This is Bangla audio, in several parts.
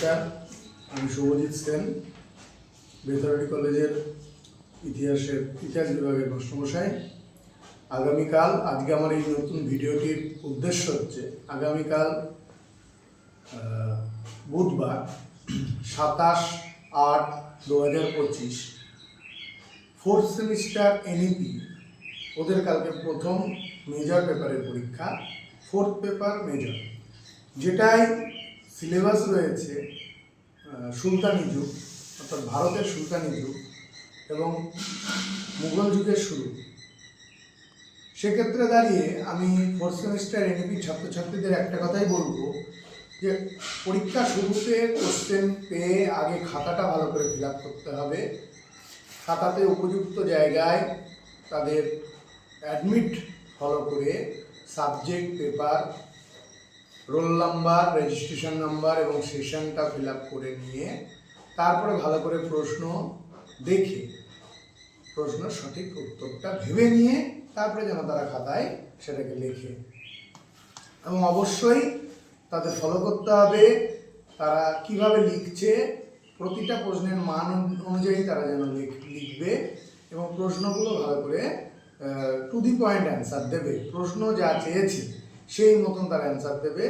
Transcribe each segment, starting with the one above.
নমস্কার, আমি শুভজিৎ সেন, বেথরাটি কলেজের ইতিহাস বিভাগের মাস্টারমশাই। আগামীকাল, আজকে আমার এই নতুন ভিডিওটির উদ্দেশ্য হচ্ছে আগামীকাল বুধবার 27/8/2025 ফোর্থ সেমিস্টার এনইপি ওদের কালকে প্রথম মেজর পেপারের পরীক্ষা, ফোর্থ পেপার মেজর, যেটাই সিলেবাস রয়েছে সুলতানি যুগ, অর্থাৎ ভারতের সুলতানি যুগ এবং মুঘল যুগের শুরু। সেক্ষেত্রে দাঁড়িয়ে আমি ফোর্থ সেমিস্টার এনইপি ছাত্রছাত্রীদের একটা কথাই বলবো যে পরীক্ষা শুরুতে কোশ্চেন পেয়ে আগে খাতাটা ভালো করে ফিল আপ করতে হবে। খাতাতে উপযুক্ত জায়গায় তাদের অ্যাডমিট ফলো করে subject, paper, roll number, registration number এবং সেশনটা ফিল আপ করে নিয়ে তারপরে ভালো করে প্রশ্ন দেখে প্রশ্নের সঠিক উত্তরটা ভেবে নিয়ে তারপরে যেন তারা খাতায় সেটাকে লেখে। এবং অবশ্যই তাদের ফলো করতে হবে তারা কিভাবে লিখছে, প্রতিটা প্রশ্নের মান অনুযায়ী তারা যেন লিখবে এবং প্রশ্নগুলো ভালো করে টু দি পয়েন্ট অ্যান্সার দেবে। প্রশ্ন যা চেয়েছে সেই মতন তারা অ্যান্সার দেবে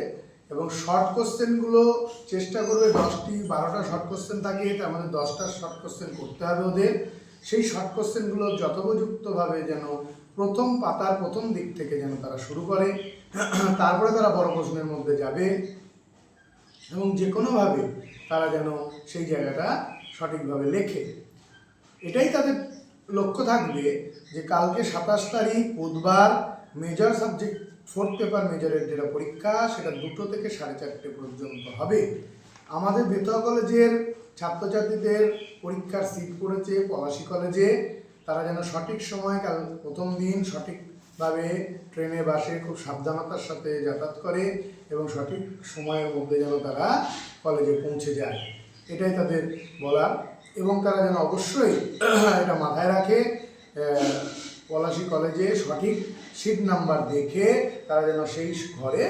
এবং শর্ট কোশ্চেনগুলো চেষ্টা করবে 10-12টা শর্ট কোশ্চেন থাকে, তার মধ্যে 10টা শর্ট কোশ্চেন করতে হবে ওদের। সেই শর্ট কোশ্চেনগুলো যথোপযুক্তভাবে যেন প্রথম পাতার প্রথম দিক থেকে যেন তারা শুরু করে, তারপরে তারা বড় প্রশ্নের মধ্যে যাবে এবং যে কোনোভাবে তারা যেন সেই জায়গাটা সঠিকভাবে লেখে। এটাই তাদের লক্ষ্য থাকবে যে কালকে 27 তারিখ বুধবার মেজর সাবজেক্ট ফোর্থ পেপার মেজরের যেটা পরীক্ষা সেটা 2টো থেকে 4:30 পর্যন্ত হবে। আমাদের বেথুয়া কলেজের ছাত্রছাত্রীদের পরীক্ষার সিট পড়েছে পলাশী কলেজে। তারা যেন সঠিক সময় কাল প্রথম দিন সঠিকভাবে ট্রেনে বাসে খুব সাবধানতার সাথে যাতায়াত করে এবং সঠিক সময়ের মধ্যে যেন তারা কলেজে পৌঁছে যায়, এটাই তাদের বলার। এবং তারা যেন অবশ্যই এটা মাথায় রাখে পলাশী কলেজে সঠিক সিট নাম্বার দেখে তারা যেন সেই ঘরে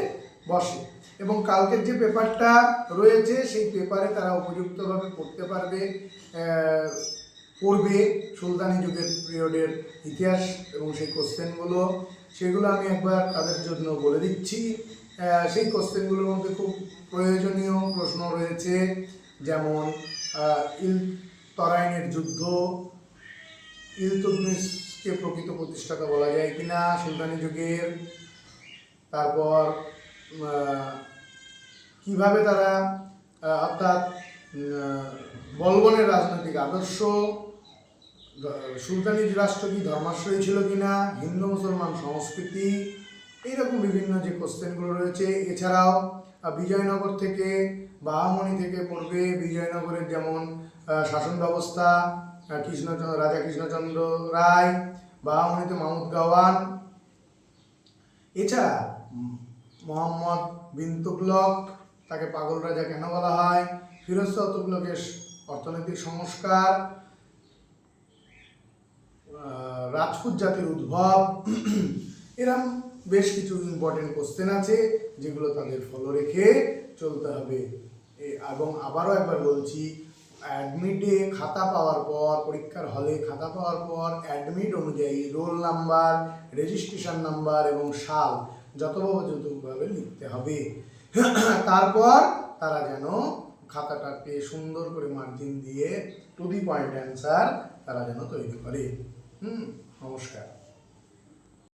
বসে এবং কালকের যে পেপারটা রয়েছে সেই পেপারে তারা উপযুক্তভাবে পড়বে সুলতানি যুগের পিরিয়ডের ইতিহাস এবং সেই কোশ্চেনগুলো, সেগুলো আমি একবার তাদের জন্য বলে দিচ্ছি। সেই কোশ্চেনগুলোর মধ্যে খুব প্রয়োজনীয় প্রশ্ন রয়েছে, যেমন তরাইনের যুদ্ধ, ইলতুৎমিশকে প্রকৃত প্রতিষ্ঠাতা বলা যায় কিনা সুলতানি যুগের, তারপর কিভাবে তারা অর্থাৎ বলবনের রাজনৈতিক আদর্শ, সুলতানি রাষ্ট্র কি ধর্মাশ্রয়ী ছিল কিনা, হিন্দু মুসলমান সংস্কৃতি, এইরকম বিভিন্ন যে কোশ্চেনগুলো রয়েছে। এছাড়াও বিজয়নগর থেকে বাহামণি থেকে পড়বে, বিজয়নগরের যেমন শাসন ব্যবস্থা, রাজা কৃষ্ণচন্দ্র রায়, বাহামণিতে মাহমুদ গাওয়ান, এছাড়া মোহাম্মদ বিন তুগলক, তাকে পাগল রাজা কেন বলা হয়, ফিরোজ শাহ তুগলকের অর্থনৈতিক সংস্কার, রাজপুত জাতির উদ্ভব, এরকম বেশ কিছু ইম্পর্টেন্ট কোশ্চেন আছে যেগুলো তাদের ফলো রেখে চলতে হবে। এবং আবারও একবার বলছি, অ্যাডমিটে খাতা পাওয়ার পর, পরীক্ষার হলে খাতা পাওয়ার পর অ্যাডমিট অনুযায়ী রোল নাম্বার, রেজিস্ট্রেশন নাম্বার এবং সাল যথোপযুক্তভাবে লিখতে হবে। তারপর তারা যেন খাতাটাকে সুন্দর করে মার্জিন দিয়ে টু দি পয়েন্ট অ্যান্সার তারা যেন তৈরি করে। নমস্কার।